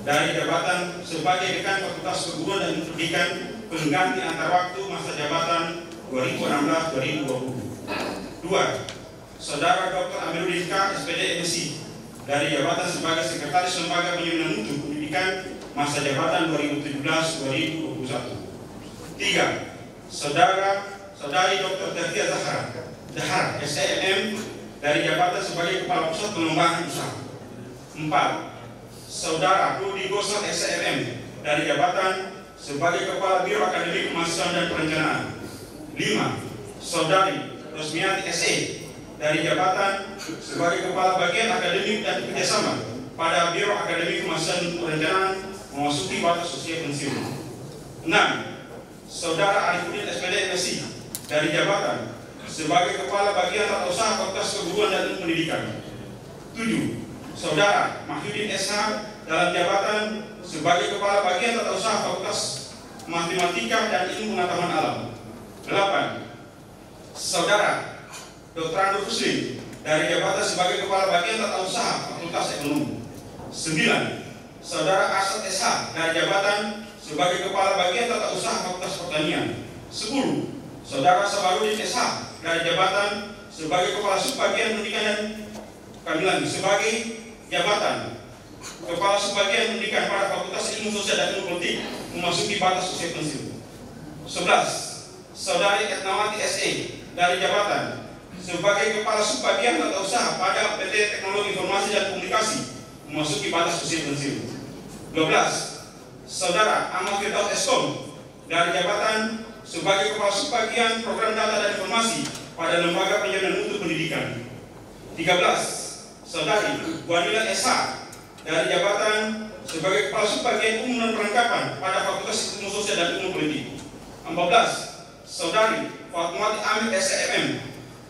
dari jabatan sebagai Dekan Fakultas Keguruan dan Pendidikan pengganti antar waktu masa jabatan 2016-2020. 2. Saudara Dr. Amiruddin K. SPD MSc dari jabatan sebagai Sekretaris Lembaga Penyuluhan Mutu Pendidikan masa jabatan 2017-2021. 3. Saudari Dr. Tertia Zahar SEMM dari jabatan sebagai Kepala Pusat Pengembangan Usaha. 4. Saudara Rudi Gosal SEMM dari jabatan sebagai Kepala Biro Akademik Kemahasiswaan dan Perencanaan. 5. Saudari Rosmiati SE dari jabatan sebagai Kepala Bagian Akademik dan Kerjasama pada Biro Akademik Kemahasiswaan dan Perencanaan memasuki batas usia pensiun. 6. Saudara Arifuddin SPD MSc dari jabatan sebagai Kepala Bagian Tata Usaha Fakultas Keguruan dan Pendidikan. 7. Saudara Mahyudin SH dalam jabatan sebagai Kepala Bagian Tata Usaha Fakultas Matematika dan Ilmu Pengetahuan Alam. 8. Saudara Dr. Andur Huslim dari jabatan sebagai Kepala Bagian Tata Usaha Fakultas Ekonomi. 9. Saudara Asad SH dari jabatan sebagai Kepala Bagian Tata Usaha Fakultas Pertanian. 10. Saudara Sabarudin SH dari jabatan sebagai Kepala Subbagian Pendidikan dan sebagai jabatan Kepala Subbagian Pendidikan pada Fakultas Ilmu Sosial dan Ilmu Politik memasuki batas usia pensiun. 11. Saudari Etnawati SE dari jabatan sebagai Kepala Subbagian Tata Usaha pada PT Teknologi Informasi dan Komunikasi memasuki batas usia pensiun. 12. Saudara Ahmad Firdaus Eskom dari jabatan sebagai Kepala Subbagian Program Data dan Informasi pada Lembaga Penjamin Mutu Pendidikan. 13. Saudari Wanila SH dari jabatan sebagai Kepala Subbagian Umum dan Perlengkapan pada Fakultas Ilmu Sosial dan Ilmu Politik. 14. Saudari Fatmawati Amir SEMM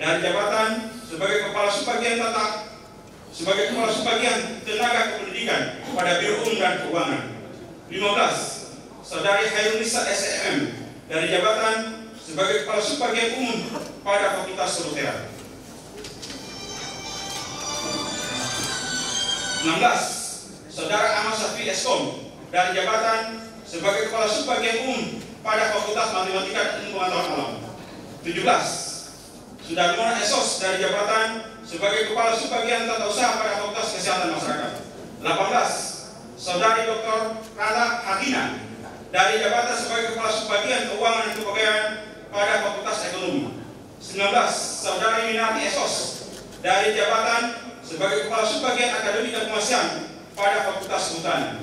dari jabatan sebagai Kepala Subbagian Tenaga Kependidikan pada Biro Umum dan Keuangan. 15. Saudari Hairunisa SEMM dari jabatan sebagai Kepala Subbagian Umum pada Fakultas Kedokteran. 16. Saudara Ahmad Syafi'i Eskom dari jabatan sebagai Kepala Subbagian Umum pada Fakultas Matematika dan Ilmu Pengetahuan Alam. 17. Sudarmona Esos dari jabatan sebagai Kepala Subbagian Tata Usaha pada Fakultas Kesehatan Masyarakat. 18. Saudari Dr. Rana Hakina dari jabatan sebagai Kepala Subbagian Keuangan dan Kepegawaian pada Fakultas Ekonomi. 19. Saudari Minati Esos dari jabatan sebagai Kepala Subbagian Akademik dan Kemahasiswaan pada Fakultas Kehutanan.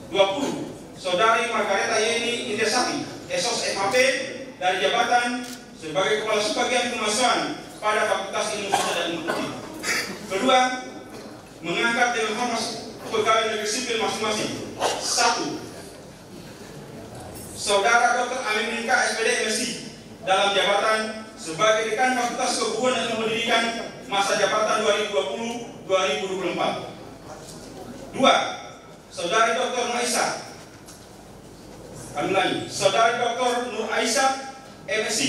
20. Saudari Margareta Yeni Indesati Esos FHP dari jabatan sebagai Kepala Subbagian Kemahasiswaan pada Fakultas Ilmu Sosial dan Ilmu Politik. Kedua, mengangkat dengan hormat pegawai negeri sipil masing-masing. 1. Saudara Dr. Amiruddin K. SPD MSc dalam jabatan sebagai Dekan Fakultas Keguruan dan Pendidikan masa jabatan 2020-2024. 2. Saudari Dr. Nur Aisyah Saudari Dr. Nur Aisyah MSc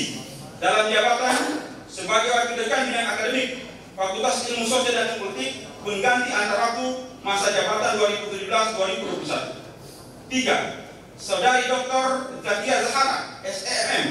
dalam jabatan sebagai Wakil Dekan Bidang Akademik Fakultas Ilmu Sosial dan Ilmu Politik pengganti antar waktu masa jabatan 2017-2021. 3. Saudari Dr. Tertia Zahar SEMM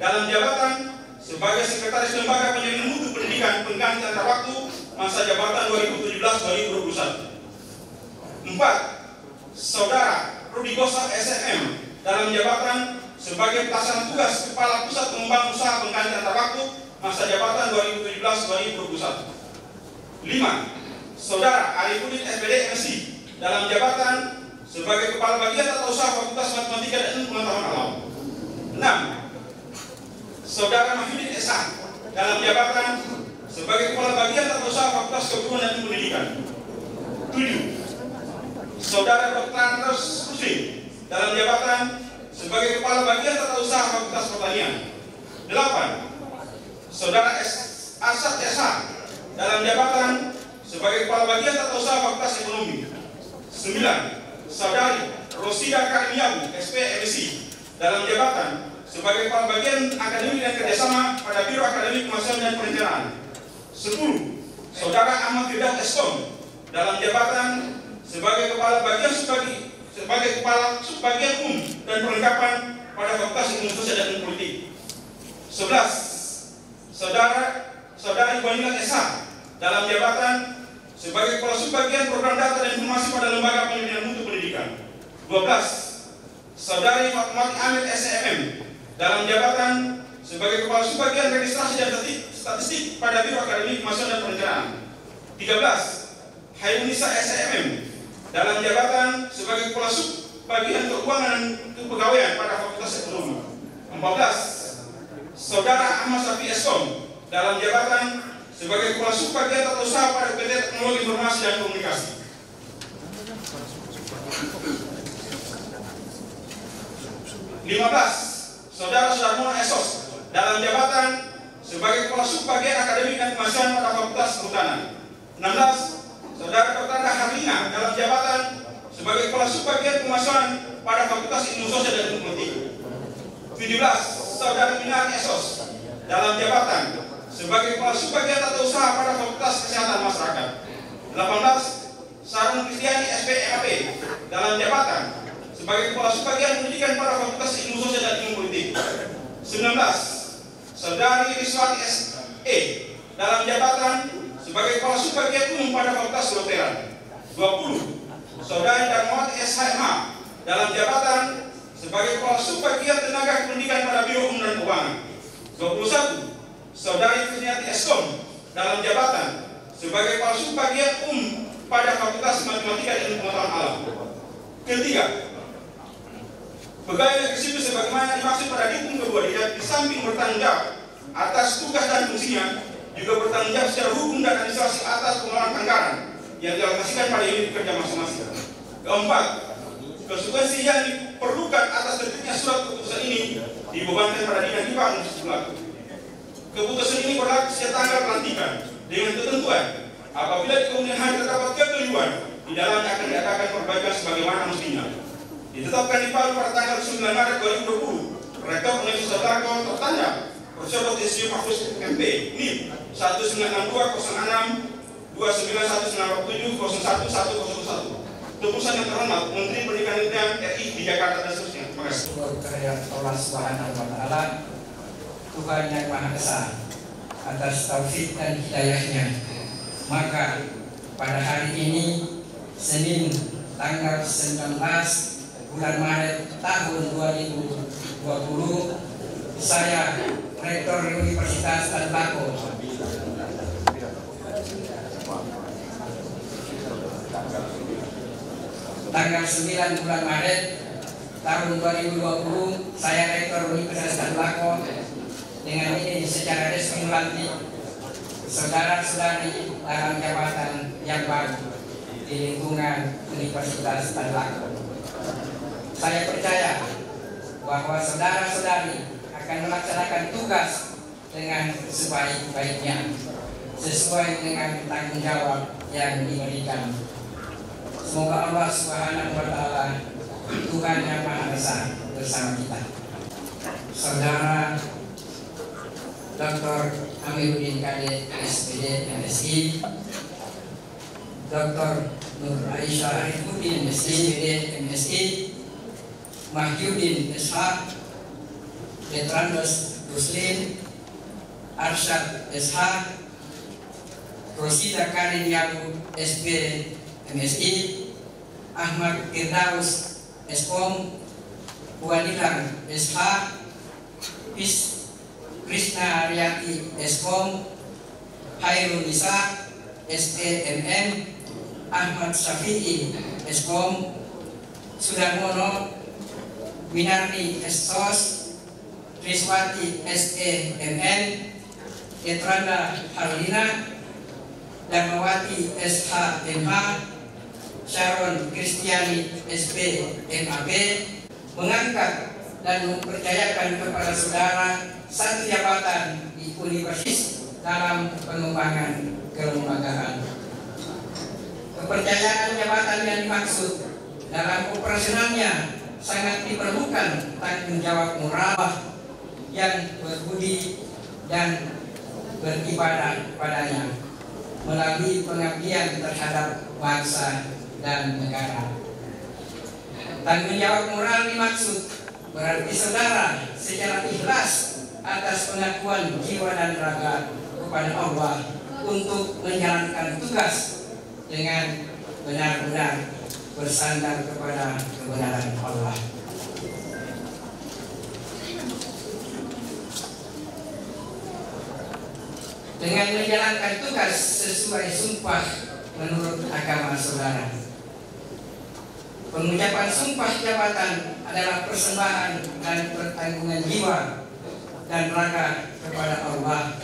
dalam jabatan sebagai Sekretaris Lembaga Penjamin Mutu Pendidikan pengganti antar waktu masa jabatan 2017-2021. 4. Saudara Rudi Gosal SEMM dalam jabatan sebagai Pelaksana Tugas Kepala Pusat Pengembangan Usaha pengganti antar waktu masa jabatan 2017-2021. 5. Saudara Arifuddin SPD MSc dalam jabatan sebagai Kepala Bagian Tata Usaha Fakultas Matematika dan Ilmu Pengetahuan Alam. 6. Saudara Mahyudin SH dalam jabatan sebagai Kepala Bagian Tata Usaha Fakultas Keguruan dan Pendidikan. 7. Saudara Dr. Andur Huslim dalam jabatan sebagai Kepala Bagian Tata Usaha Fakultas Pertanian. 8. Saudara Asad SH dalam jabatan sebagai Kepala Bagian Tata Usaha Fakultas Ekonomi. 9. Saudari Rosida Karimiyabu SP MSc dalam jabatan sebagai Kepala Bagian Akademik dan Kerjasama pada Biro Akademik Kemahasiswaan dan Perencanaan. 10. Saudara Ahmad Firdaus Eskom dalam jabatan sebagai kepala subbagian umum dan perlengkapan pada Fakultas Ilmu Sosial dan Ilmu Politik. 11. Saudari Wanila SH dalam jabatan sebagai kepala subbagian program data dan informasi pada Lembaga Pendidikan Mutu Pendidikan. 12. Saudari Fatmawati Amir SMM dalam jabatan sebagai kepala subbagian registrasi dan statistik pada Biro Akademik Kemahasiswaan dan Perencanaan. 13. Hairunisa SMM dalam jabatan sebagai kepala subbagian keuangan dan kepegawaian pada Fakultas Ekonomi. 14. Saudara Ahmad Safi Eskom dalam jabatan sebagai kepala subbagian tata usaha pada PT Teknologi Informasi dan Komunikasi. 15. Saudara Sudarmono Esos dalam jabatan sebagai kepala subbagian akademik dan kemahasiswaan pada Fakultas Kehutanan. 16. Saudara Dr. Harlina dalam jabatan sebagai kepala subbagian kemahasiswaan pada Fakultas Ilmu Sosial dan Ilmu Politik. 17. Saudara Minari Esos dalam jabatan sebagai kepala subbagian tata usaha pada Fakultas Kesehatan Masyarakat. 18. Sarun Kristiani SPMAP dalam jabatan sebagai kepala subbagian pendidikan pada Fakultas Ilmu Sosial dan Ilmu Politik. 19. Saudari Riswati SE dalam jabatan sebagai kepala subbagian umum pada Fakultas Kedokteran. 20. Saudari Darmawati SHMH dalam jabatan sebagai kepala subbagian tenaga pendidikan pada Biro Umum dan Keuangan. 21. Saudari Krisniati Eskom dalam jabatan sebagai kepala subbagian umum pada Fakultas Matematika dan Ilmu Pengetahuan Alam. Ketiga, pegawai negeri sipil sebagaimana dimaksud pada diktum kedua di samping bertanggung jawab atas tugas dan fungsinya, juga bertanggung jawab secara hukum dan administrasi atas pengelolaan anggaran yang dialokasikan pada unit kerja masing-masing. Keempat, konsekuensi yang diperlukan atas terbitnya surat keputusan ini dibebankan pada Dinas Hibah Universitas Belaku. Keputusan ini berlaku sejak tanggal pelantikan dengan ketentuan apabila di kemudian hari terdapat kekeliruan di dalamnya akan diadakan perbaikan sebagaimana mestinya. Ditetapkan di Palu pada tanggal 9 Maret 2020, Rektor Universitas Belaku tertanda Profesor Dr. Yusuf Mahfuz MP NIM 196206 291947 Keputusan yang terhormat Menteri Pendidikan RI di Jakarta dan seterusnya. Terima kasih. Karya Allah Subhanahu wa Ta'ala, Tuhan yang Maha Esa, atas taufik dan hidayahnya, maka pada hari ini Senin tanggal 19 bulan Maret tahun 2020, saya Rektor Universitas Belaku tanggal 9 bulan Maret tahun 2020, saya Rektor Universitas Belaku dengan ini secara resmi melantik saudara-saudari dalam jabatan yang baru di lingkungan Universitas Belaku. Saya percaya bahwa saudara-saudari akan melaksanakan tugas dengan sebaik-baiknya sesuai dengan tanggung jawab yang diberikan. Semoga Allah Subhanahu wa Ta'ala, Tuhan yang Maha Esa, bersama kita. Saudara Dr. Amiruddin Kade SPD MSI, Dr. Nur Aisyah Arifuddin SPD MSI, Mahyudin Ishaq, Petrandos Ruslin, Arsyad Ishaq, Rosida Karin Yabu SP MSI, Ahmad Firdaus Eskom, Wanilang Ishaq, Krishna Aryati Eskom, Hairul Nisa SEMM, Ahmad Syafi'i Eskom, Sudarmono Winarni Esos, Riswati SEMN, Etranda Harlina, Darmawati SHMH, Sharon Kristiani SPMAP, mengangkat dan mempercayakan kepada saudara satu jabatan di universitas dalam pengembangan kelembagaan. Kepercayaan jabatan yang dimaksud dalam operasionalnya sangat diperlukan tanggung jawab moral yang berbudi dan beribadah padanya melalui pengabdian terhadap bangsa dan negara. Tanggung jawab moral dimaksud berarti saudara secara ikhlas atas pengakuan jiwa dan raga kepada Allah untuk menjalankan tugas dengan benar-benar bersandar kepada kebenaran Allah. Dengan menjalankan tugas sesuai sumpah menurut agama saudara. Pengucapan sumpah jabatan adalah persembahan dan pertanggungan jiwa dan raga kepada Allah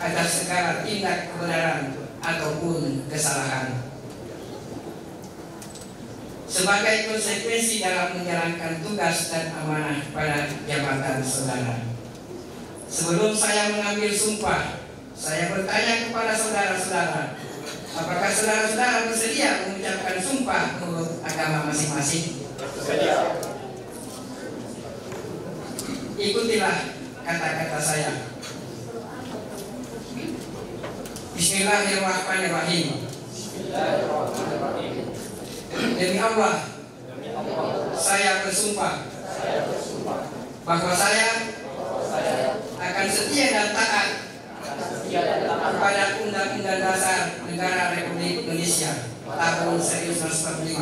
atas segala tindak kebenaran ataupun kesalahan. Sebagai konsekuensi dalam menjalankan tugas dan amanah pada jabatan saudara. Sebelum saya mengambil sumpah, saya bertanya kepada saudara-saudara, apakah saudara-saudara bersedia mengucapkan sumpah menurut agama masing-masing? Bersedia. Ikutilah kata-kata saya. Bismillahirrahmanirrahim. Demi Allah, saya bersumpah bahwa saya akan setia dan taat kepada Undang-Undang Dasar Negara Republik Indonesia tahun 1945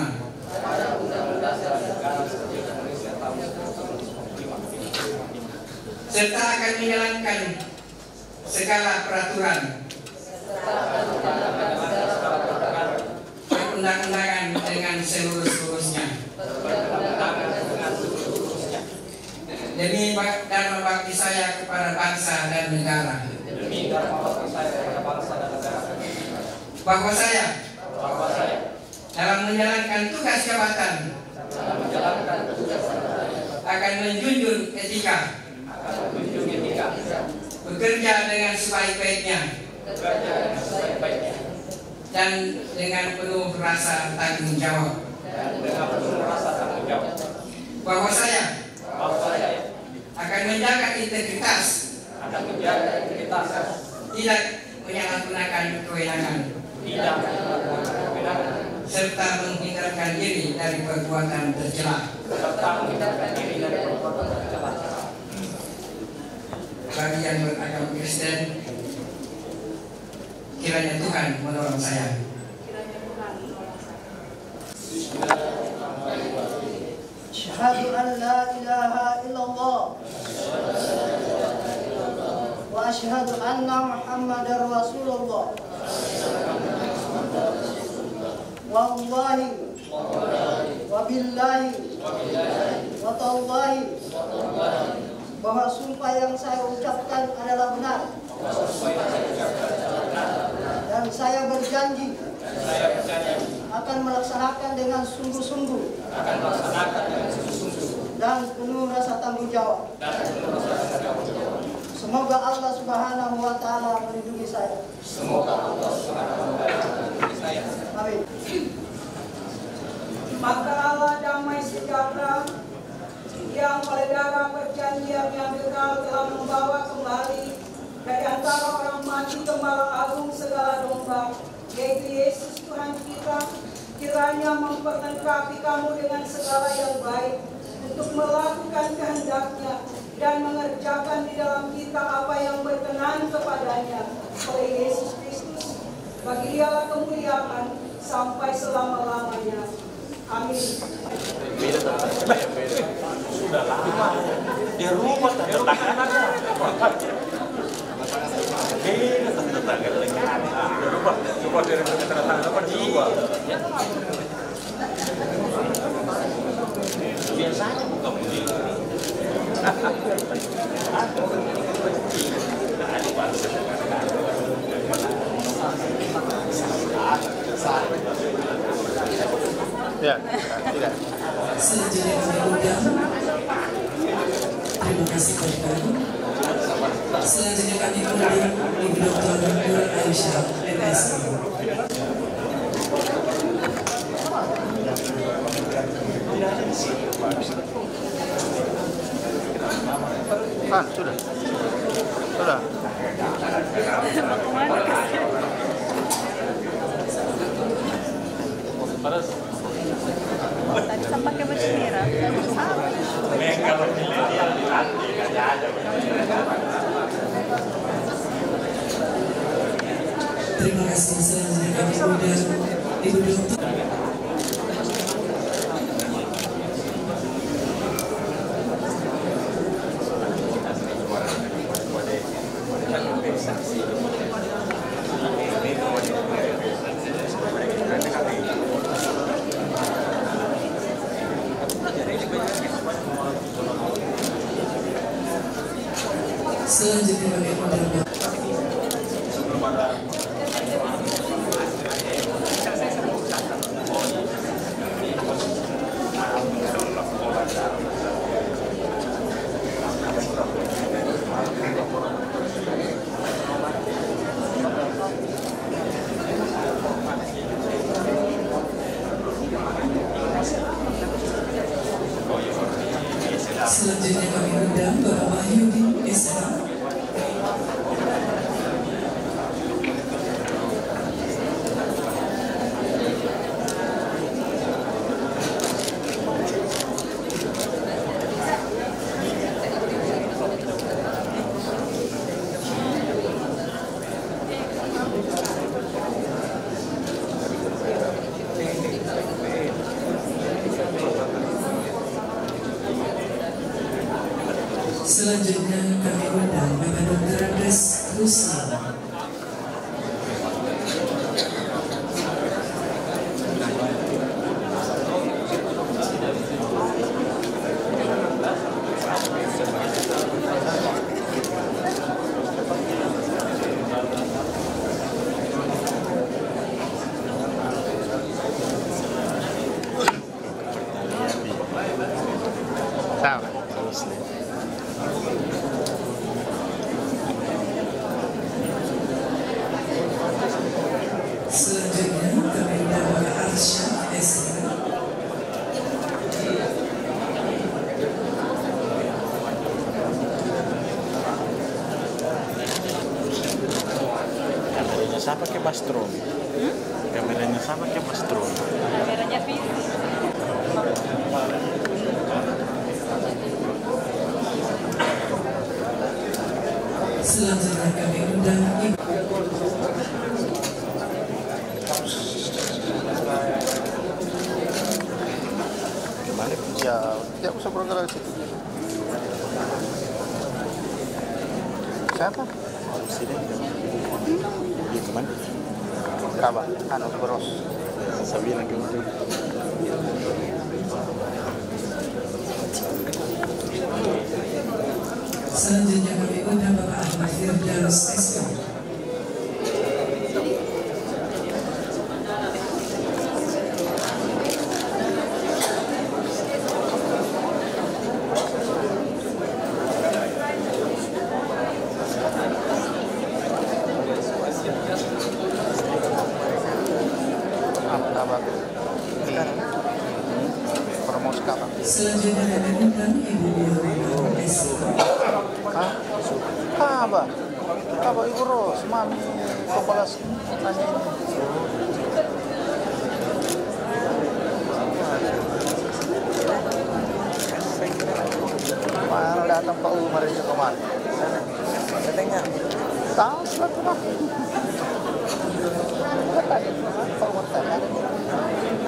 serta akan menjalankan segala peraturan perundang-undangan dengan seluruh-seluruhnya demi dharma bakti saya kepada bangsa dan negara. Bahwa saya dalam menjalankan tugas jabatan akan menjunjung etika, bekerja dengan sebaik-baiknya dan dengan penuh rasa tanggung jawab. Bahwa saya akan menjaga integritas, tidak menyalahgunakan kewenangan, serta menghindarkan diri dari perbuatan tercela. Bagi yang beragama Kristen, kiranya Tuhan menolong saya. Asyhadu an la ilaha illallah wa asyhadu anna Muhammadar Rasulullah. Wallahi wa billahi wa tallahi bahwa sumpah yang saya ucapkan adalah benar, dan saya berjanji akan melaksanakan dengan sungguh-sungguh dan penuh rasa tanggung jawab. Semoga Allah Subhanahu wa Ta'ala melindungi saya. Amin. Maka Allah damai sejahtera yang oleh darah perjanjian yang kekal telah membawa kembali dari antara orang mati Gembala Agung segala domba, yaitu Yesus Tuhan kita, kiranya memperlengkapi kamu dengan segala yang baik untuk melakukan kehendak-Nya dan mengerjakan di dalam kita apa yang berkenan kepadanya oleh Yesus Kristus. Bagi Dialah kemuliaan sampai selama-lamanya. Amin. Sudah lama di rumah tetangga coba dari tetangga apa di luar biasanya buka begini. Ya, tidak. Selanjutnya kami undang. Terima kasih Bapak. Selanjutnya kami undang Ibu Dr. Nur Aisyah, MSc. Sudah. Paras. kasih. Selanjutnya kami undang Ibu Dokter. Selanjutnya kami undang Selanjutnya kami undang Bapak Wahyudi SH. Selanjutnya kami undang Bapak Dr. Andes Rusli. Selanjutnya kami undang Bapak Arsyad SH. Kameranya siapa ke Bastron? Kameranya siapa ke Bastron? Kameranya Visi. Selanjutnya kami undang Ibu. Gimana? Ya, tidak usah bergerak di situ. Siapa? Presiden dia kemana? Kabar, anu Boros. Saya bilang ke itu. Selanjutnya kami undang Bapak Ahmad Firdaus SK. Promosi kabar. Selanjutnya kami undang Ibu Yohana SK. Kabar, kabar Ibu Ros, mami kepala nanya ini. Mana datang Pak Umar itu kemana? Katanya, tahu suatu lah. Pak Umar tanya,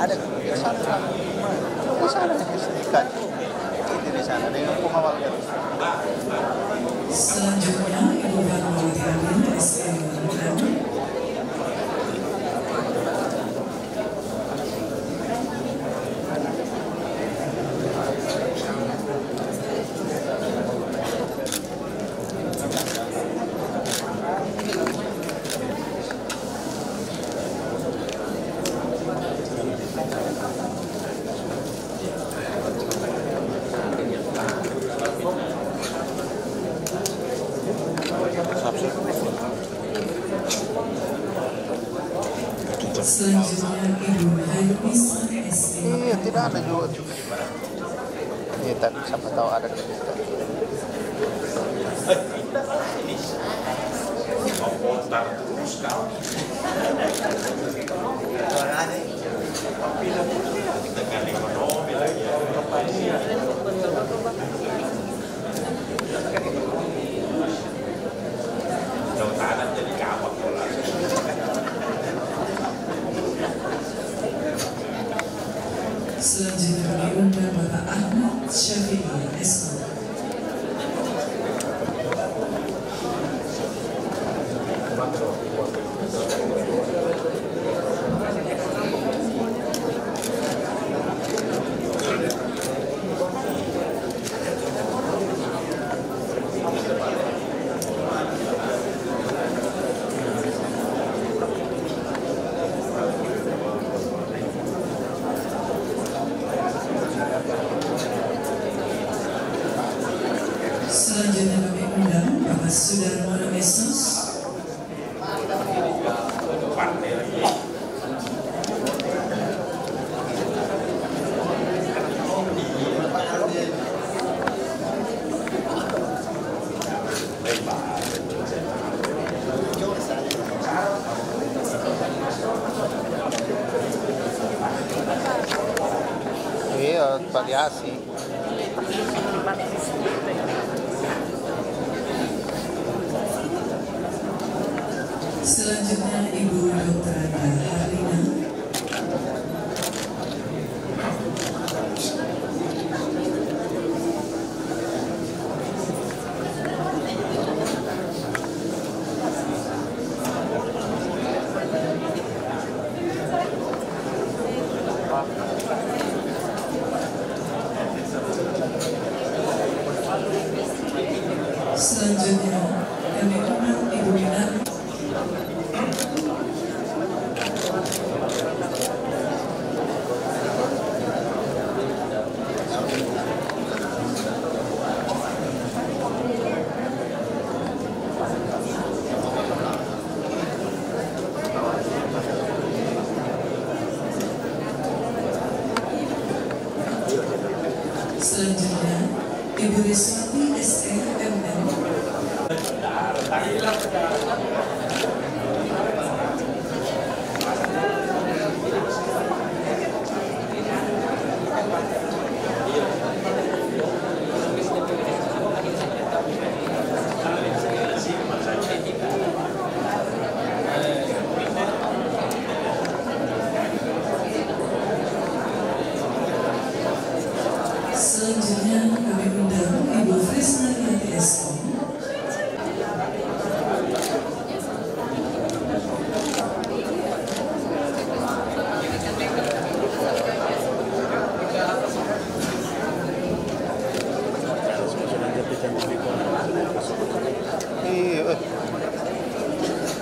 ada di sana, di sana ikan. Itu di sana dengan pengawal itu. Selanjutnya Ibu Fatmawati Amin SM. Selanjutnya Ibu Haifis SE. Iya, tidak ada juga. Iya, tapi siapa tahu ada di kita. Selanjutnya kami undang Bapak Sudarmono Mesos. Iya, variasi. Selanjutnya Ibu Dr. Harlina. Selanjutnya kami undang Ibu Dinar. Selanjutnya Ibu Riswati SMMM. Selanjutnya kami undang Ibu Fresnariati SO. Iya,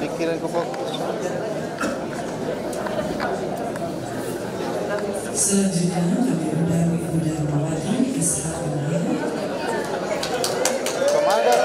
pikiran ko fokus. Selanjutnya kami undang Ibu Darmawati Ishakuna. Kemana?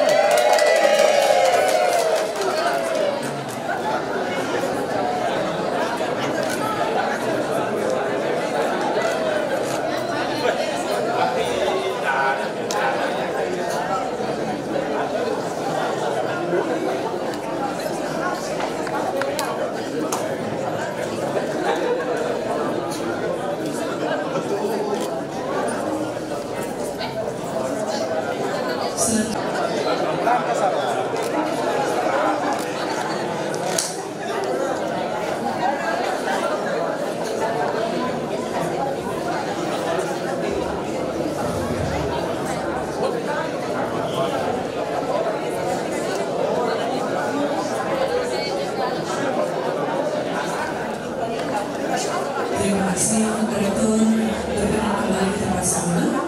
Terima kasih Rektor berkenan kembali ke tempat semula.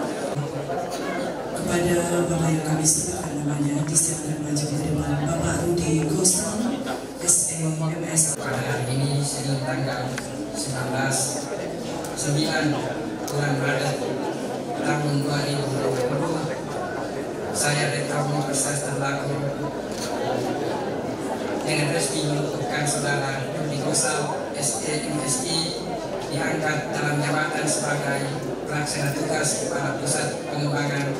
Kepada Bapak yang kami sebutkan namanya di setiap maju di depan Bapak Rudi Gostan SMMS. Pada hari ini Senin tanggal 9 bulan Maret tahun 2020, saya Rektor Universitas Ternate dengan resmi menuturkan Saudara Rudi Gostan SMSI diangkat dalam jabatan sebagai pelaksana tugas Kepala Pusat Pengembangan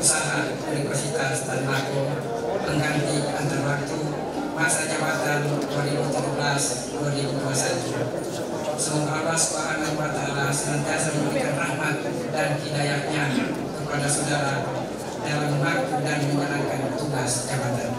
Usaha Universitas Ternate pengganti antar waktu masa jabatan 2017-2021. Semoga Allah Subhanahu wa Ta'ala senantiasa memberikan rahmat dan hidayahnya kepada saudara dalam waktu dan menjalankan tugas jabatan.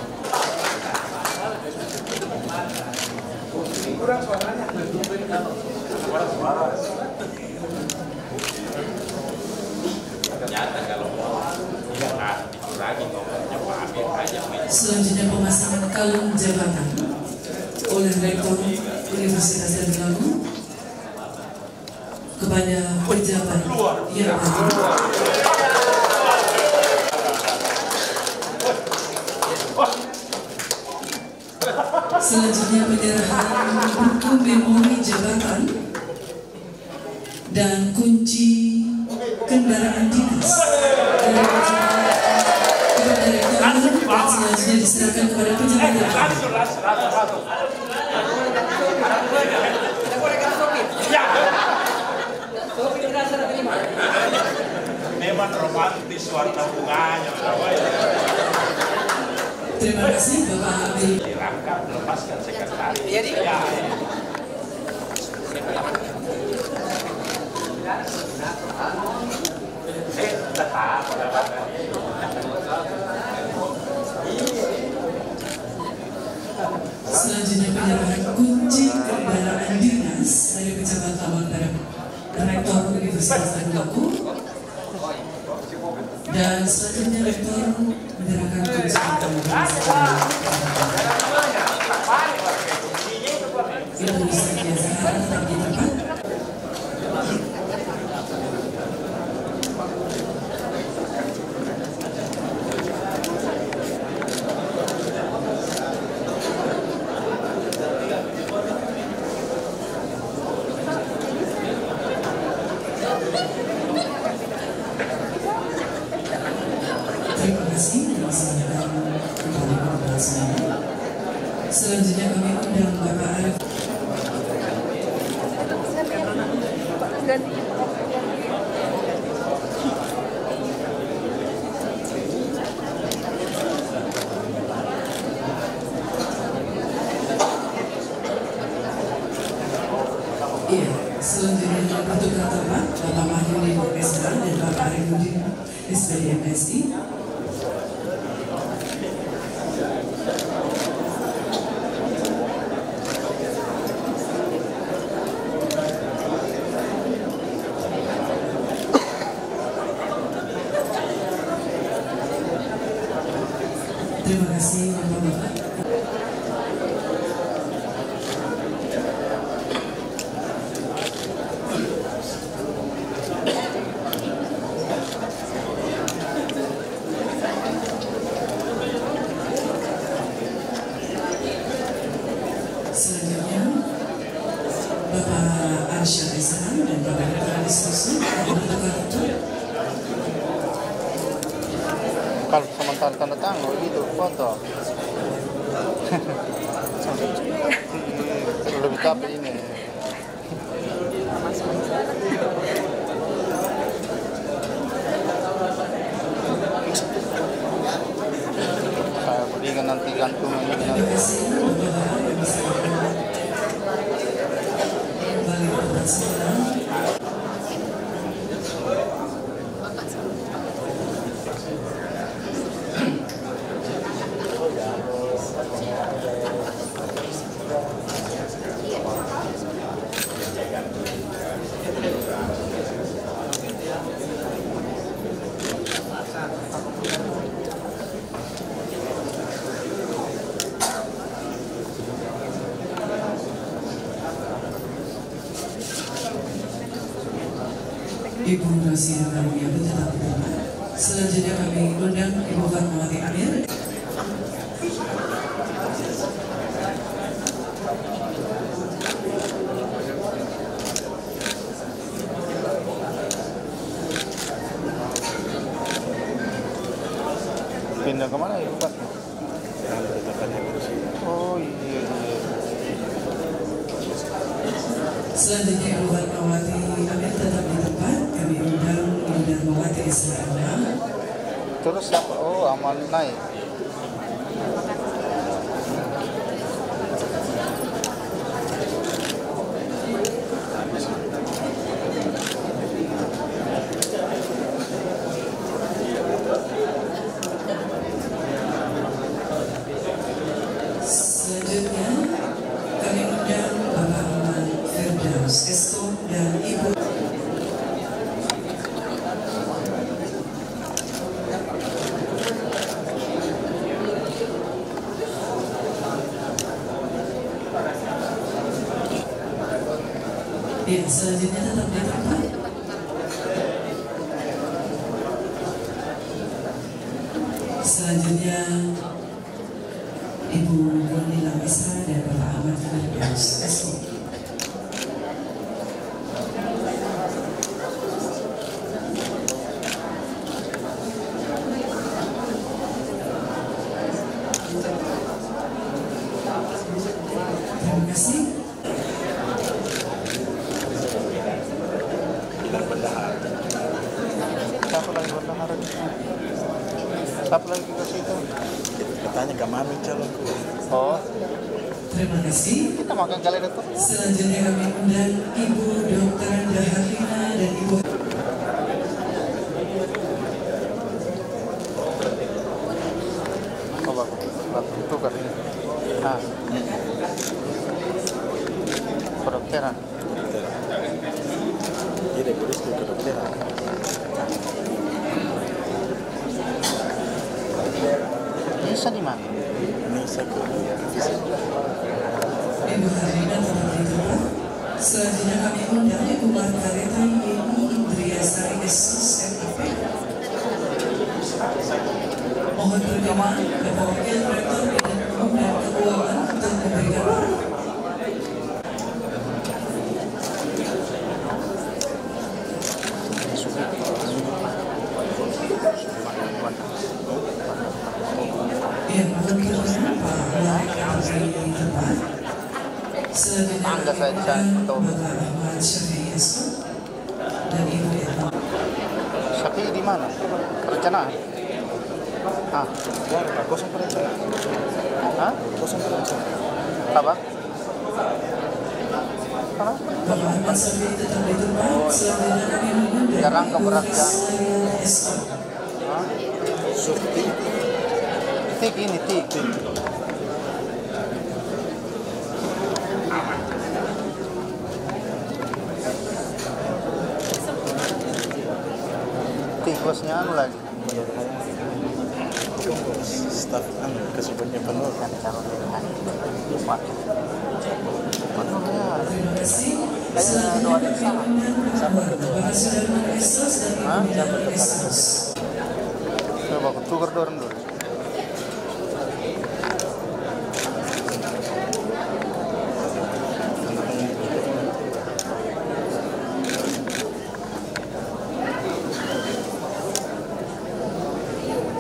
Selanjutnya pemasangan kalung jabatan oleh Rektor Universitas Ternate kepada pejabat yang baru. Selanjutnya penyerahan buku memori jabatan dan kunci kendaraan dinas dari kepada diserahkan kepada pejabat. Memang romantis warna bunganya. Terima kasih Bapak Amir. Dirangkap, lepaskan sekretaris. Jadi? Ya. Tetap. Selanjutnya penyerahan kunci kendaraan dinas dari pejabat awal pada Rektor Universitas Tanggaku. Dan selanjutnya Rektor menyerahkan kunci kendaraan Ibu Sakia Zahara tetap di tempat. Terima kasih dilaksanakan kembali kepada semuanya. Selanjutnya kami undang Bapak Arif. Iya, selanjutnya bertukar tempat Bapak Mahyudin SH dan Bapak Arifudin SPD MSI. Terima kasih Bapak-Bapak. Selanjutnya Bapak Arsyad Ishan dan Bapak Rektor Diskusi yang bertukar tempat. Kalau sementara tanda tangan gitu foto. Lebih capek ini. Saya berikan nanti gantungan ini Terima nanti. kasih Bapak-Bapak yang bisa kembali ke tempat semula. Ibu Rosia Karunia tetap di tempat. Selanjutnya kami undang Ibu Fatmawati Amir. Pindah kemana ya Pak? Oh iya. Selanjutnya Ibu Fatmawati Amir tetap di tempat. Kami undang Ibu Darmawati Islam. Terus siapa? Oh Amal naik. Selanjutnya kami undang Bapak Ahmad Firdaus Esko dan Ibu. Ya, selanjutnya tetap di tempat. Selanjutnya Ibu Nila Misra dan Bapak Ahmad Firdaus Esko. lagi bendahara di sana? Siapa lagi ke situ? Katanya gak mami calonku. Oh, Terima kasih. kita makan kali itu. Selanjutnya kami undang Ibu Dr. Anda Harlina dan Ibu Oh, bagus. Itu kan. Ah. Kedokteran. Jadi polis ke kedokteran. Bisa di mana? Nisa ke fisik. Ibu Harlina tetap di tempat. Selanjutnya kami undang Ibu Margareta Yeni Indriasari SMAP. Mohon berkenan kepada Wakil Rektor Bidang Hukum dan Keuangan untuk memberikan Tangga saya di sana, betul. Sapi di mana? Perencanaan? Ah, Kosong perencanaan. hah? Kosong perencanaan. Apa? Jarang keberatnya. Hah? Sufti. Tik ini, tik. Tikusnya anu lagi. Staff kesubuhannya penuh kan Calon Pak. Penuh ya. Kayak doa di sana. sampai kedua. Hah? Coba aku tukar dorong dulu.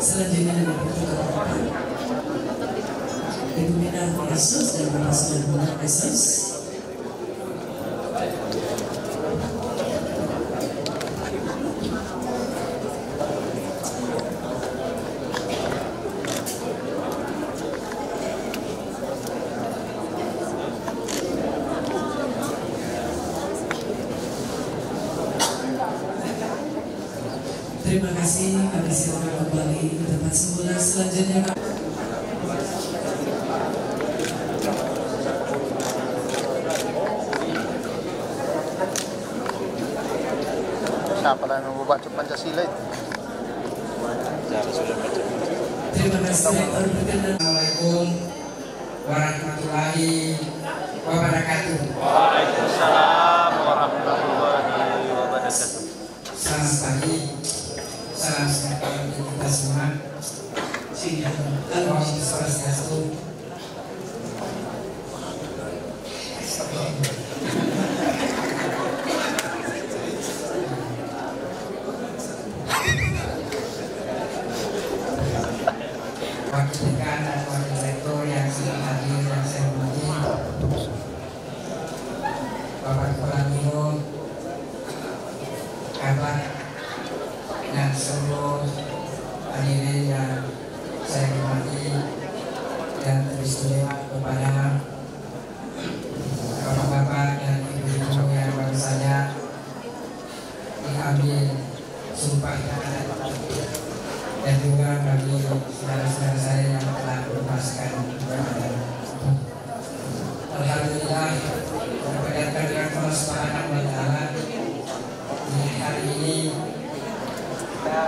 Selanjutnya dengan Ibu Minah Yesus dan Bapak Sudarmono Yesus. Terima kasih, kami silakan kembali ke tempat semula. Selanjutnya Siapa yang mau baca Pancasila itu? Cara sudah baca. terima kasih Rektor berkenan. Assalamualaikum warahmatullahi wabarakatuh. Waalaikumsalam warahmatullahi wabarakatuh. Selamat pagi, salam sejahtera untuk kita semua. Om Swastiastu. Wakil dekan dan wakil rektor yang sudah hadir yang saya hormati, Bapak Kepala Biro, Kabak, dan seluruh hadirin yang saya hormati, dan teristimewa kepada bapak-bapak dan ibu-ibu yang baru saja diambil sumpah dan juga bagi saudara-saudara saya yang telah melepaskan jabatan. Alhamdulillah, berkat Allah Subhanahu wa Ta'ala, di hari ini kita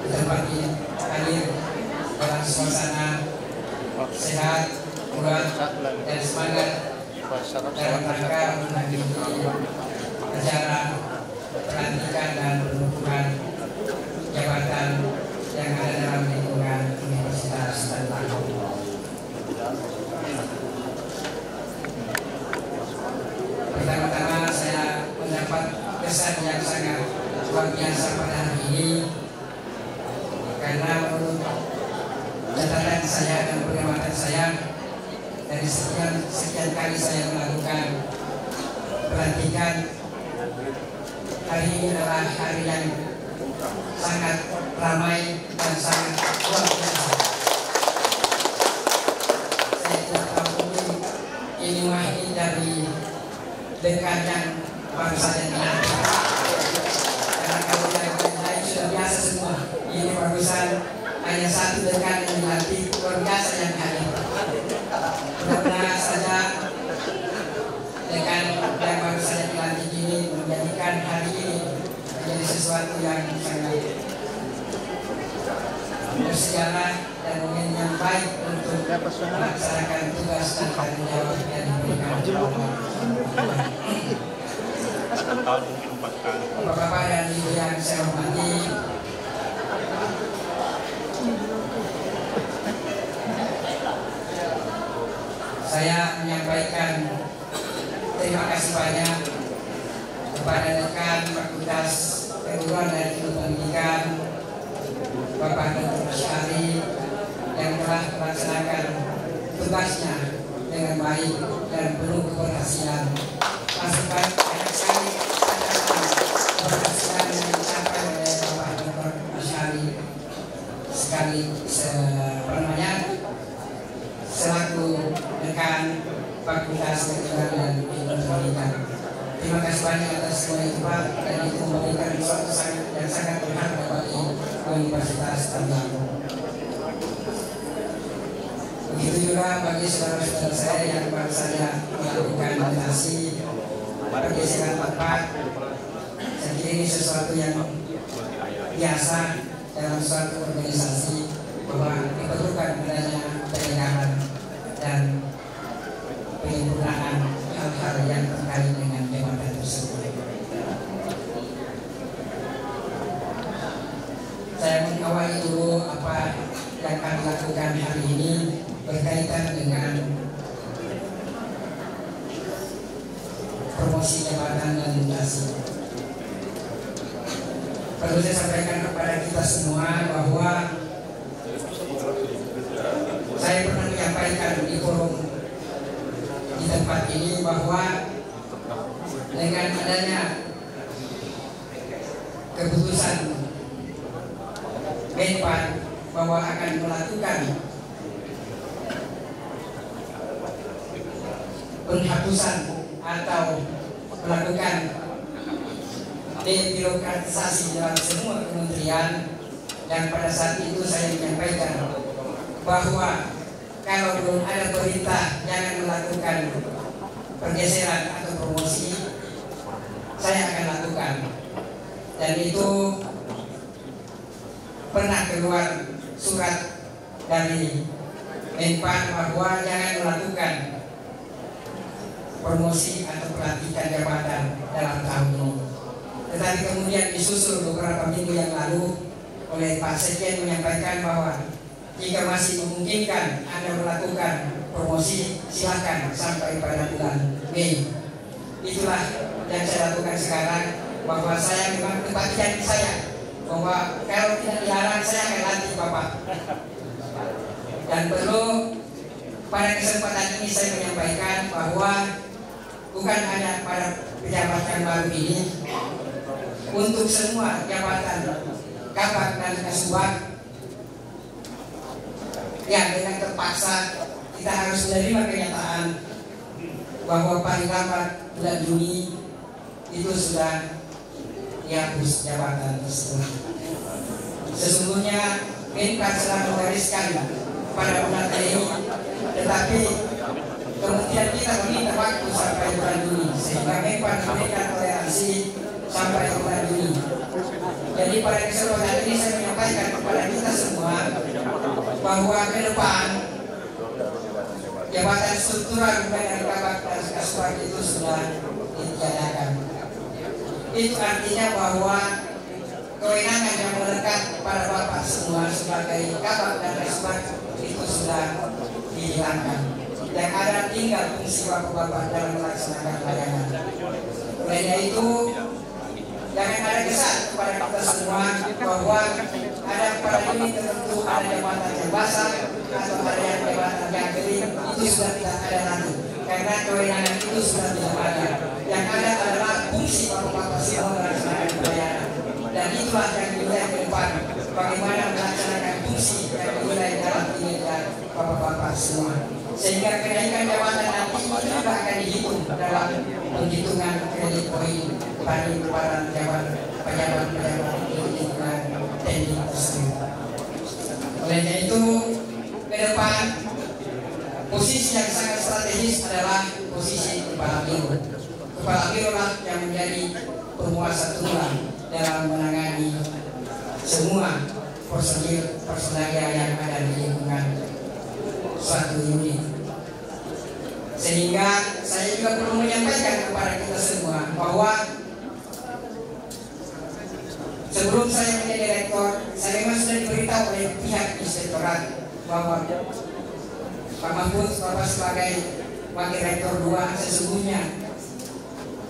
dapat hadir dalam suasana sehat, kuat, dan semangat dalam rangka menghadiri acara pelantikan dan penutupan jabatan yang ada dalam lingkungan Universitas Tangerang. Pertama-tama saya mendapat kesan yang sangat luar biasa pada hari ini, karena menurut catatan saya dan pengamatan saya, dari sekian kali saya melakukan pelantikan, hari ini adalah hari yang sangat ramai dan sangat luar biasa. Saya tidak tahu ini mahir dari dekan yang baru saja dinanti. Karena kalau yang lain sudah biasa semua, ini barusan hanya satu dekan yang dinanti, luar biasa yang hadir. Mudah-mudahan saja dekan yang baru saja dilantik ini menjadikan hari ini menjadi sesuatu yang sangat bersejarah dan momen yang baik untuk melaksanakan tugas dan tanggung jawab yang diberikan kepada Bapak-bapak dan Ibu yang saya hormati, saya menyampaikan terima kasih banyak kepada dekan Fakultas Keguruan dan Ilmu Pendidikan Bapak Dr. Asyari yang telah melaksanakan tugasnya dengan baik dan penuh keberhasilan. Masukan banyak sekali keberhasilan yang dicapai oleh Bapak Dr. Asyari selaku dekan Fakultas Keguruan dan Ilmu Pendidikan. Terima kasih banyak atas semua itu Pak, dan itu memberikan sesuatu yang sangat berharga bagi Universitas Tanggerang. Begitu juga bagi saudara-saudara saya yang baru saja melakukan meditasi pergeseran tempat. Saya kira ini sesuatu yang biasa dalam suatu organisasi, bahwa diperlukan adanya perendahan dan penyempurnaan hal-hal yang terkait dengan jabatan tersebut. Saya mengawali dulu apa yang kami lakukan hari ini berkaitan dengan promosi jabatan dan mutasi. Perlu saya sampaikan kepada kita semua bahwa saya pernah menyampaikan di forum di tempat ini bahwa dengan adanya keputusan Menpan bahwa akan melakukan penghapusan atau melakukan debirokratisasi dalam semua kementerian, dan pada saat itu saya menyampaikan bahwa kalau belum ada perintah jangan melakukan pergeseran atau promosi, saya akan lakukan. Dan itu pernah keluar surat dari Menpan bahwa jangan melakukan promosi atau pelantikan jabatan dalam tahun ini. Tetapi kemudian disusul beberapa minggu yang lalu oleh Pak Sekjen menyampaikan bahwa jika masih memungkinkan Anda melakukan promosi, silakan sampai pada bulan Mei. Itulah yang saya lakukan sekarang, bahwa saya memang tempat janji saya bahwa kalau tidak dilarang saya akan lantik Bapak. Dan perlu pada kesempatan ini saya menyampaikan bahwa bukan hanya pada pejabat yang baru ini, untuk semua jabatan Kabak dan Kasubag yang dengan terpaksa kita harus menerima kenyataan bahwa paling lambat bulan Juni itu sudah dihapus jabatan tersebut. Sesungguhnya Menpan telah menggariskan pada bulan Mei, tetapi kemudian kita meminta waktu sampai bulan Juni, sehingga Menpan memberikan toleransi sampai bulan Juni. Jadi pada kesempatan ini saya menyampaikan kepada kita semua bahwa ke depan jabatan struktural dari Kabak dan Kasubag itu sudah ditiadakan. Itu artinya bahwa kewenangan yang melekat pada Bapak semua sebagai Kabak dan Kasubag itu sudah dihilangkan. Yang ada tinggal fungsi Bapak dalam melaksanakan layanan. Olehnya itu jangan ada kesan kepada kita semua bahwa ada pada ini tertentu ada jabatan yang basah atau ada yang jabatan yang kering, itu sudah tidak ada lagi, karena kewenangan itu sudah tidak ada. Yang ada adalah fungsi Bapak semua melaksanakan pelayanan, dan itulah yang kita sehingga kenaikan jabatan nanti juga akan dihitung dalam penghitungan kredit poin bagi para pejabat di lingkungan TNI tersebut. Olehnya itu, ke depan posisi yang sangat strategis adalah posisi kepala biro. Kepala biro lah yang menjadi penguasa tunggal dalam menangani semua personalia yang ada di lingkungan suatu unit. Sehingga saya juga perlu menyampaikan kepada kita semua bahwa sebelum saya menjadi direktur, saya memang sudah diberitahu oleh pihak inspektorat bahwa Pak Mahfud, Bapak sebagai wakil rektor 2, sesungguhnya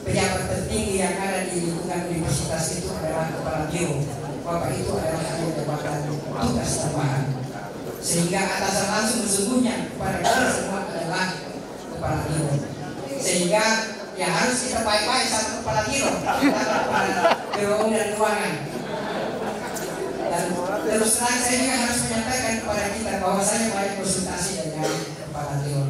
pejabat tertinggi yang ada di lingkungan universitas itu adalah kepala biro. Bapak itu adalah hanya jabatan tugas tambahan. Sehingga atasan langsung sesungguhnya kepada kita semua adalah kepala biro. Sehingga ya harus kita baik-baik sama kepala biro, kepala biro umum dan keuangan. Dan terus terang saya juga harus menyampaikan kepada kita bahwa saya banyak konsultasi dengan kepala biro.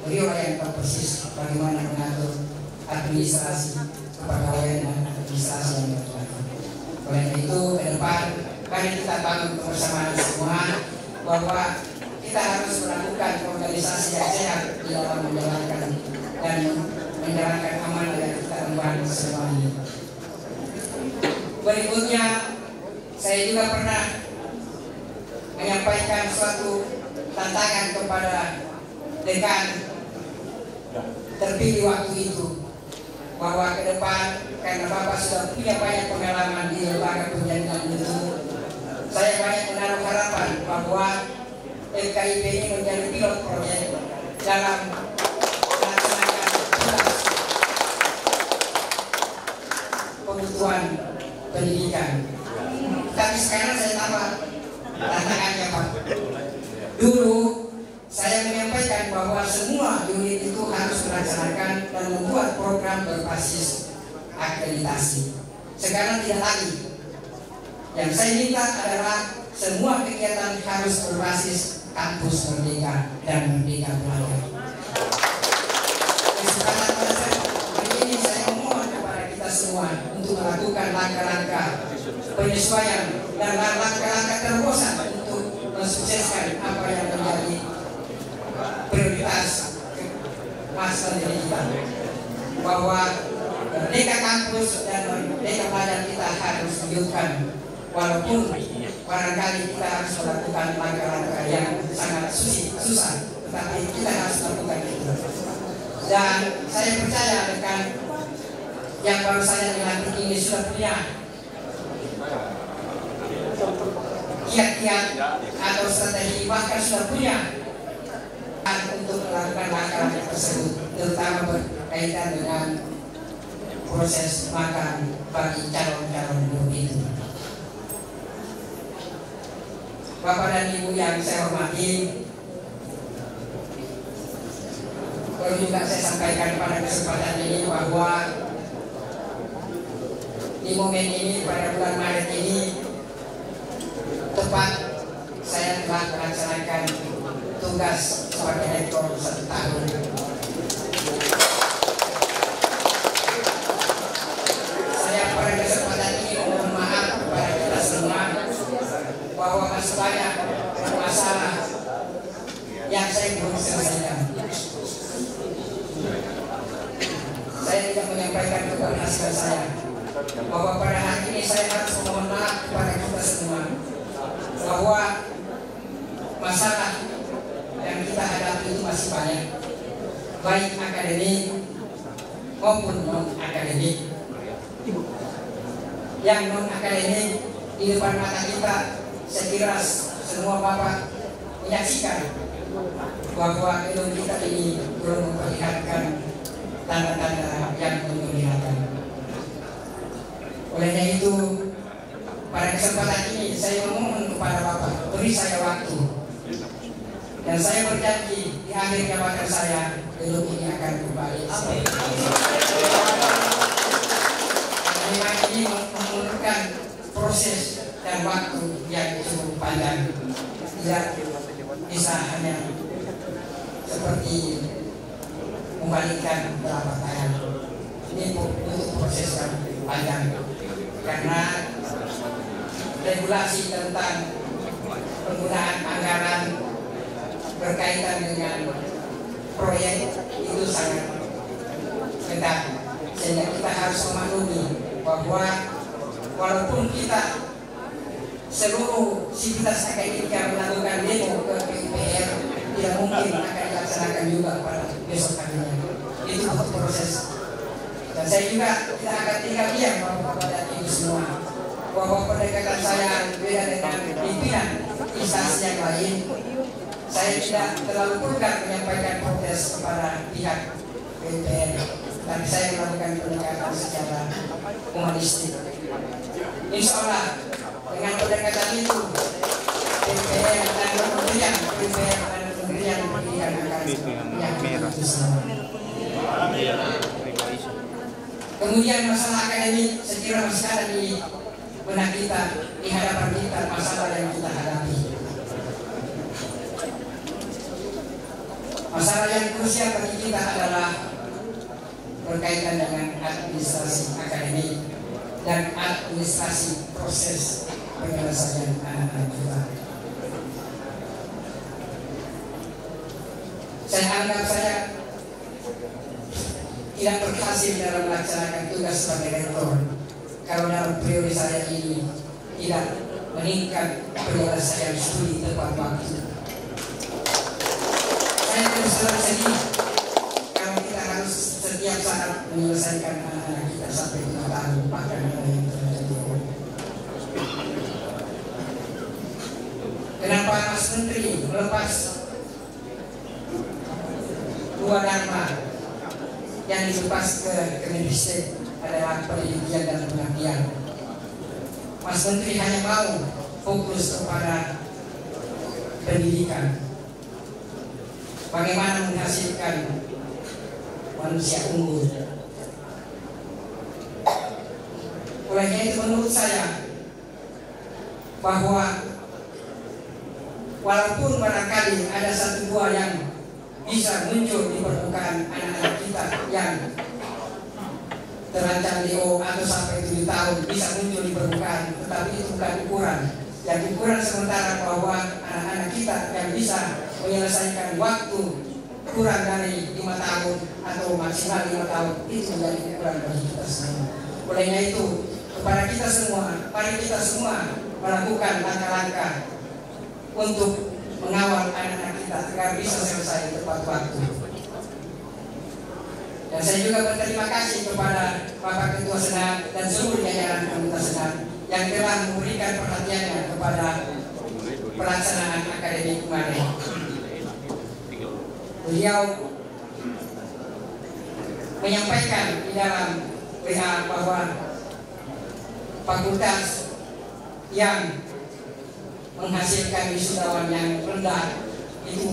Beliau yang tahu persis bagaimana mengatur administrasi kepegawaian dan administrasi yang berlaku. Oleh itu ke depan mari kita bangun kebersamaan semua bahwa kita harus melakukan organisasi yang sehat di dalam menjalankan dan menjalankan amanah yang kita emban selama ini. Berikutnya saya juga pernah menyampaikan suatu tantangan kepada dekan terpilih waktu itu bahwa ke depan karena Bapak sudah punya banyak pengalaman di lembaga penjaringan itu, saya banyak menaruh harapan bahwa FKIP ini menjadi pilot proyek dalam melaksanakan tugas kebutuhan pendidikan. Tapi sekarang saya tambah tantangannya Pak. Dulu saya menyampaikan bahwa semua unit itu harus melaksanakan dan membuat program berbasis akreditasi. Sekarang tidak lagi. Yang saya minta adalah semua kegiatan harus berbasis kampus merdeka dan merdeka belajar. Kesempatan pada hari ini saya memohon kepada kita semua untuk melakukan langkah-langkah penyesuaian dan langkah-langkah terobosan untuk mensukseskan apa yang menjadi prioritas masa dari kita, bahwa merdeka kampus dan merdeka belajar kita harus wujudkan, walaupun barangkali kita harus melakukan langkah-langkah yang sangat susah, tetapi kita harus melakukan itu. Dan saya percaya dengan yang baru saya dilantik ini sudah punya kiat-kiat atau strategi, bahkan sudah punya untuk melakukan langkah-langkah tersebut, terutama berkaitan dengan proses makan bagi calon-calon buruh itu. Bapak dan Ibu yang saya hormati, perlu juga saya sampaikan pada kesempatan ini bahwa di momen ini pada bulan Maret ini tepat saya telah melaksanakan tugas sebagai rektor 1 tahun. Saya pada kesempatan ini mohon maaf kepada kita semua bahwa masih banyak masalah yang saya belum selesaikan. Saya tidak menyampaikan keberhasilan saya bahwa pada hari ini saya harus mohon maaf kepada kita semua bahwa masalah yang kita hadapi itu masih banyak, baik akademik maupun non akademik. Yang non akademik di depan mata kita, saya kira semua Bapak menyaksikan bahwa ekonomi kita ini belum memperlihatkan tanda-tanda yang mengembirakan. Olehnya itu, pada kesempatan ini saya memohon kepada Bapak, beri saya waktu. Dan saya berjanji di akhir jabatan saya, gedung ini akan kembali. Memang ini memerlukan proses dan waktu yang cukup panjang. Tidak bisa hanya seperti membalikkan telapak tangan. Ini untuk proses yang panjang karena regulasi tentang penggunaan anggaran berkaitan dengan proyek itu sangat ketat, sehingga kita harus memaklumi bahwa walaupun kita seluruh sivitas akademika melakukan demo ke PUPR, tidak mungkin akan dilaksanakan juga pada besok harinya. Itu proses. Dan saya juga tidak akan tinggal diam pada ini semua, bahwa pendekatan saya beda dengan pimpinan instansi yang lain. Saya tidak terlalu vulgar menyampaikan protes kepada pihak PUPR, tapi saya melakukan pendekatan secara humanistik. Insya Allah dengan pendekatan itu PUPR dan Kementerian PUPR dan Kementerian Pendidikan akan yang bersama. Kemudian masalah akademik saya kira masih ada di benak kita, di hadapan kita, masalah yang kita hadapi. Masalah yang krusial bagi kita adalah berkaitan dengan administrasi akademik dan administrasi proses penyelesaian anak-anak kita. Saya anggap saya tidak berhasil dalam melaksanakan tugas sebagai rektor kalau dalam periode saya ini tidak meningkat penyelesaian studi tepat waktu. Saya terus terang sedih kalau kita harus setiap saat menyelesaikan anak-anak kita sampai 5 tahun, bahkan ada yang terjadi. Kenapa Mas Menteri melepas 2 dharma yang dilepas ke Kemendikbud adalah pendidikan dan pengabdian? Mas Menteri hanya mau fokus kepada pendidikan, bagaimana menghasilkan manusia unggul. Olehnya itu menurut saya bahwa walaupun barangkali ada 1-2 yang bisa muncul di permukaan anak-anak kita yang terancam DO atau sampai 7 tahun bisa muncul di permukaan, tetapi itu bukan ukuran. Yang ukuran sementara bahwa anak-anak kita yang bisa menyelesaikan waktu kurang dari 5 tahun atau maksimal 5 tahun itu menjadi ukuran bagi kita semua. Olehnya itu kepada kita semua, mari kita semua melakukan langkah-langkah untuk mengawal anak-anak kita agar bisa selesai tepat waktu. Dan saya juga berterima kasih kepada Bapak Ketua Senat dan seluruh jajaran anggota Senat yang telah memberikan perhatiannya kepada pelaksanaan akademik kemarin. Beliau menyampaikan di dalam WA bahwa fakultas yang menghasilkan wisudawan yang rendah itu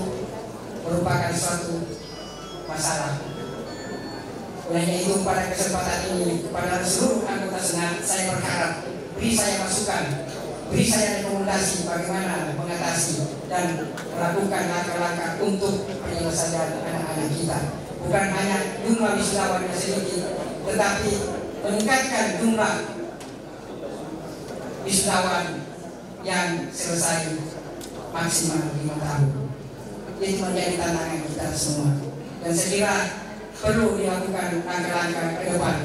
merupakan suatu masalah. Olehnya itu pada kesempatan ini kepada seluruh anggota Senat saya berharap beri saya masukan, beri saya rekomendasi bagaimana mengatasi dan melakukan langkah-langkah untuk penyelesaian anak-anak kita. Bukan hanya jumlah wisudawan yang sedikit, tetapi meningkatkan jumlah wisudawan yang selesai maksimal 5 tahun. Itu menjadi tantangan kita semua. Dan saya kira perlu dilakukan langkah-langkah ke depan.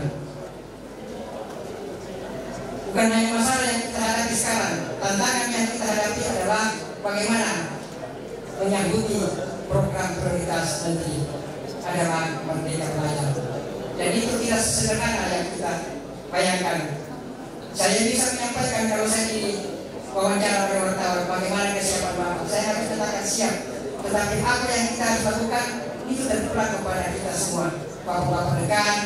Bukan hanya masalah yang kita hadapi sekarang, tantangan yang kita hadapi adalah bagaimana menyanggupi program prioritas Menteri adalah Merdeka Belajar. Jadi itu tidak sesederhana yang kita bayangkan. Saya bisa menyampaikan kalau saya di wawancara oleh wartawan bagaimana kesiapan Bapak, saya harus katakan siap. Tetapi apa yang kita harus lakukan itu terpulang kepada kita semua, Bapak-bapak dekan,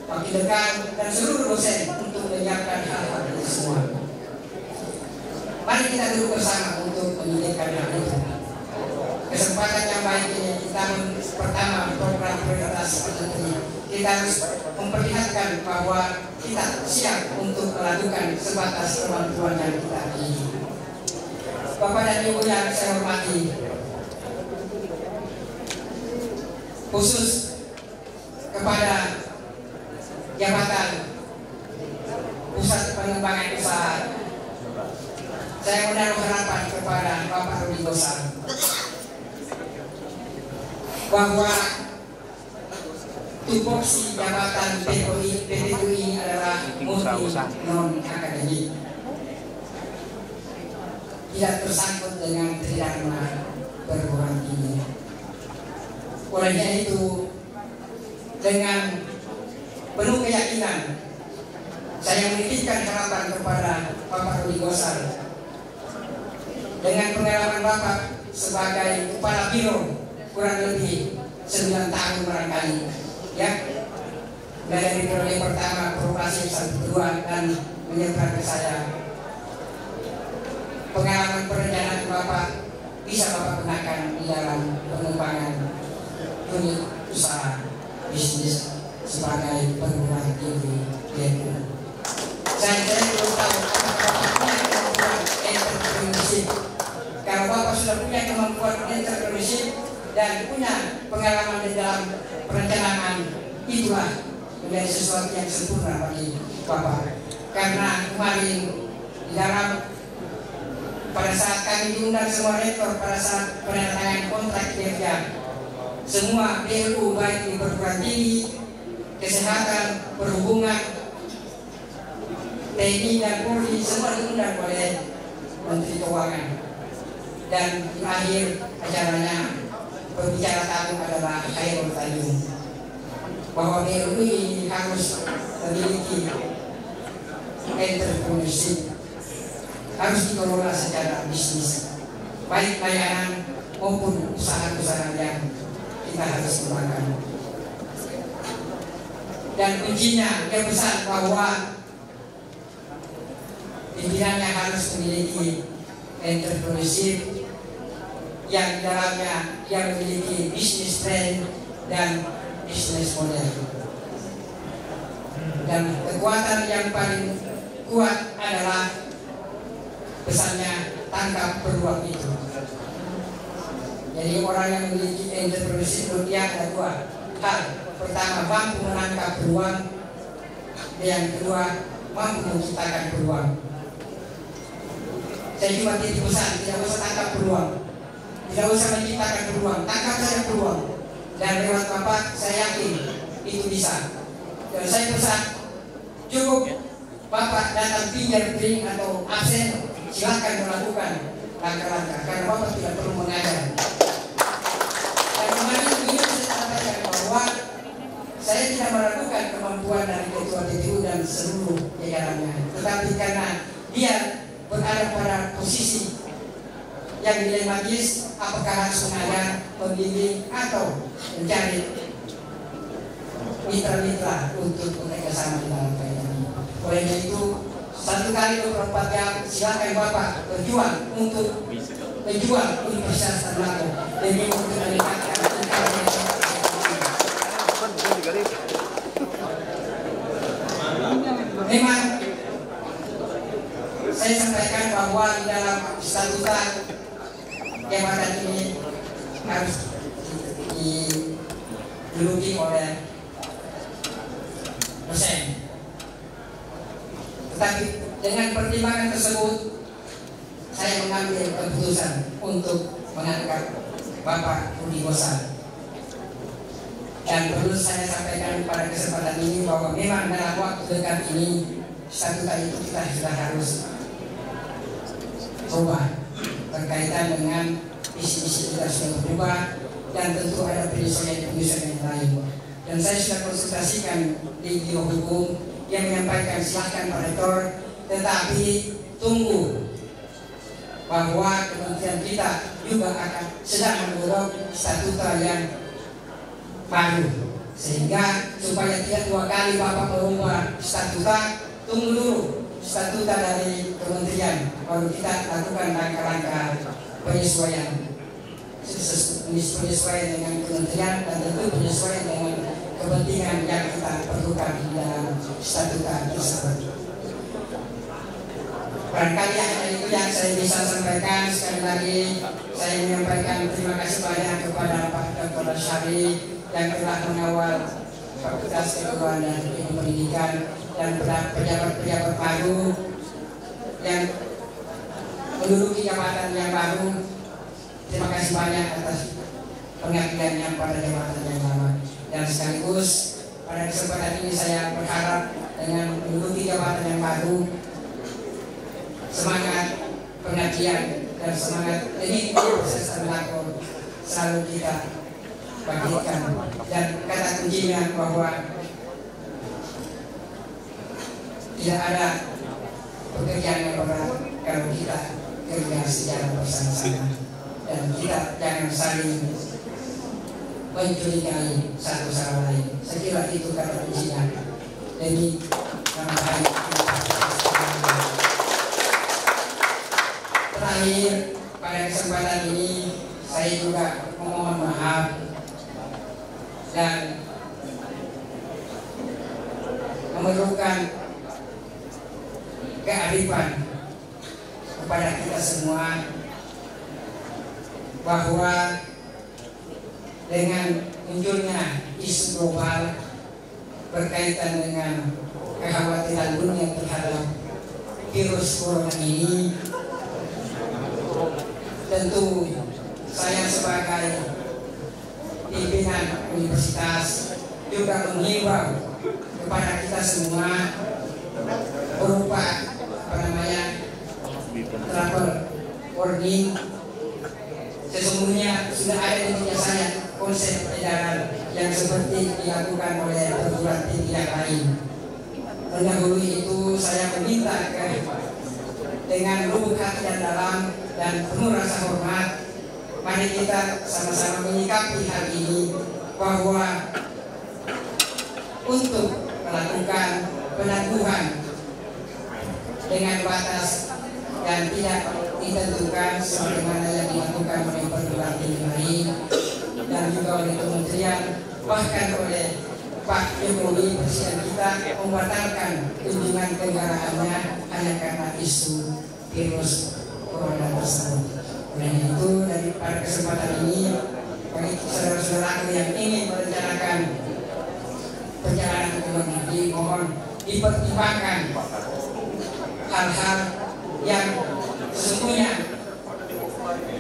wakil dekan, dan seluruh dosen untuk menyiapkan hal-hal itu semua. Mari kita duduk bersama untuk menyediakan hal itu. Kesempatan yang baik ini kita pertama program prioritas Menteri. Kita harus memperlihatkan bahwa kita siap untuk melakukan sebatas kemampuan yang kita miliki. Bapak dan Ibu yang saya hormati, khusus kepada jabatan pusat pengembangan usaha, saya menaruh harapan kepada Bapak Rudi Gosal bahwa tupoksi jabatan PPUI adalah multi non akademik, tidak tersangkut dengan tridharma perguruan tinggi. Olehnya itu, dengan penuh keyakinan saya menitipkan harapan kepada Bapak Rudi Gosal dengan pengalaman Bapak sebagai kepala biro kurang lebih 9 tahun barangkali, ya, dari periode pertama Properasi 1-2 dan menyebar ke saya. Pengalaman perencanaan Bapak bisa Bapak gunakan di dalam pengembangan unit usaha bisnis sebagai perguruan tinggi PNU. Saya belum tahu apakah Bapak punya kemampuan entrepreneurship. Kalau Bapak sudah punya kemampuan entrepreneurship dan punya pengalaman di dalam perencanaan, itulah menjadi sesuatu yang sempurna bagi Bapak. Karena kemarin di dalam pada saat kami diundang semua rektor pada saat penandatangan kontrak kerja, semua BLU baik di perguruan tinggi, kesehatan, perhubungan, TNI dan Polri semua diundang oleh Menteri Keuangan. Dan di akhir acaranya pembicara tamu adalah Khairul Tanjung, bahwa BLU ini harus memiliki entrepreneurship, harus dikelola secara bisnis, baik layanan maupun usaha-usaha yang kita harus kembangkan. Dan kuncinya yang besar bahwa pimpinannya harus memiliki entrepreneurship yang di dalamnya dia memiliki bisnis plan dan bisnis model. Dan kekuatan yang paling kuat adalah pesannya tangkap peluang itu. Jadi orang yang memiliki entrepreneurship dia ada 2 hal. Pertama, mampu menangkap peluang. Yang kedua, mampu menciptakan peluang. Saya cuma titip pesan, tidak usah tangkap peluang, tidak usah menciptakan peluang, tangkap saja peluang. Dan lewat Bapak, saya yakin itu bisa. Dan saya pesan, cukup Bapak datang fingerprint atau absen, silakan melakukan langkah-langkah, karena Bapak tidak perlu mengajar. Dan kemarin ini saya sampaikan bahwa saya tidak meragukan kemampuan dari Ketua PTU dan seluruh jajarannya, tetapi karena dia berada pada posisi yang dilematis, apakah harus mengajar, membimbing, atau mencari mitra-mitra untuk bekerja sama di dalam kaitan ini. Olehnya itu, 1 kali 24 jam silakan Bapak berjuang untuk menjual Universitas Ternate demi untuk meningkatkan memang saya sampaikan bahwa di dalam statuta jabatan ini harus diduduki oleh dosen. Tetapi dengan pertimbangan tersebut, saya mengambil keputusan untuk mengangkat Bapak Rudi Gosal. Dan perlu saya sampaikan pada kesempatan ini bahwa memang dalam waktu dekat ini statuta itu kita sudah harus ubah berkaitan dengan visi-visi kita sudah berubah dan tentu ada penyesuaian yang lain. Dan saya sudah konsultasikan di Biro Hukum yang menyampaikan silahkan Pak Rektor, tetapi tunggu bahwa kementerian kita juga akan sedang menggodok statuta yang baru, sehingga supaya tidak 2 kali Bapak merubah statuta, tunggu dulu statuta dari kementerian baru kita lakukan langkah-langkah penyesuaian dengan kementerian dan tentu penyesuaian dengan kepentingan yang kita perlukan di dalam statuta tersebut. Barangkali hanya itu yang saya bisa sampaikan. Sekali lagi saya menyampaikan terima kasih banyak kepada Pak Dr. Syari yang telah mengawal Fakultas Keguruan dan Ilmu Pendidikan dan pejabat-pejabat baru yang menduduki jabatan yang baru. Terima kasih banyak atas pengabdiannya pada jabatan yang lama. Dan sekaligus pada kesempatan ini saya berharap dengan menduduki jabatan yang baru, semangat pengabdian dan semangat ini proses berlaku selalu kita bagikan. Dan kata kuncinya bahwa tidak ada pekerjaan yang berat kalau kita kerja secara bersama-sama dan kita jangan saling mencurigai satu sama lain. Saya kira itu kata kuncinya. Jadi terakhir pada kesempatan ini saya juga memohon maaf dan memerlukan kearifan kepada kita semua bahwa dengan munculnya isu global berkaitan dengan kekhawatiran dunia terhadap virus corona ini, tentu saya sebagai pimpinan universitas juga mengimbau kepada kita semua berupa travel warning. Sesungguhnya sudah ada di meja saya konsep edaran yang seperti dilakukan oleh perguruan tinggi yang lain. Mendahului itu saya meminta dengan lubuk hati yang dalam dan penuh rasa hormat, mari kita sama-sama menyikapi hal ini bahwa untuk melakukan penangguhan dengan batas dan tidak ditentukan sebagaimana yang dilakukan oleh perguruan tinggi lain dan juga oleh kementerian, bahkan oleh Pak Jokowi Presiden kita membatalkan kunjungan kenegaraannya hanya karena isu virus corona tersebut. Oleh itu dari pada kesempatan ini bagi saudara-saudaraku yang ingin merencanakan perjalanan ke luar negeri, mohon dipertimbangkan hal-hal yang sesungguhnya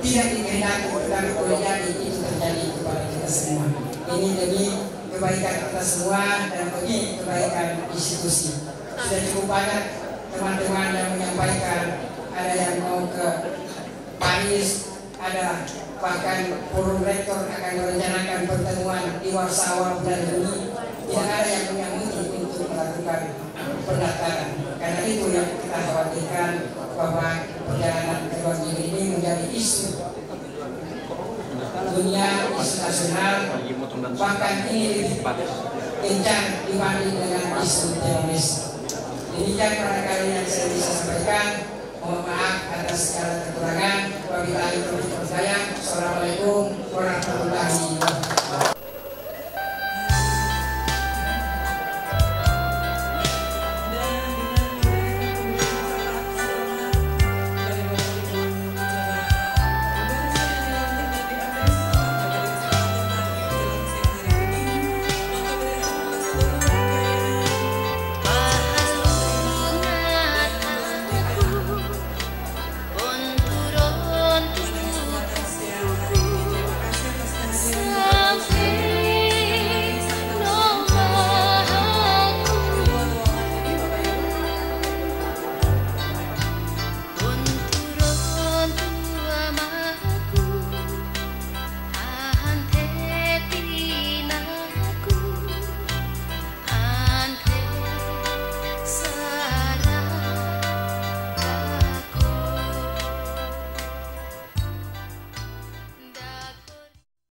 tidak dikehendaki tetapi boleh jadi itu terjadi kepada kita semua. Ini demi kebaikan kita semua dan demi kebaikan institusi. Sudah cukup banyak teman-teman yang menyampaikan, ada yang mau ke Paris, ada bahkan forum rektor akan merencanakan pertemuan di Warsawa bulan Juni. Tidak ada yang menyanggupi untuk melakukan pendaftaran. Karena itu yang kita khawatirkan bahwa perjalanan ke luar negeri ini menjadi isu dunia, isu nasional, bahkan ini lebih kencang dibanding dengan isu teroris. Demikian barangkali yang saya bisa sampaikan. Mohon maaf atas segala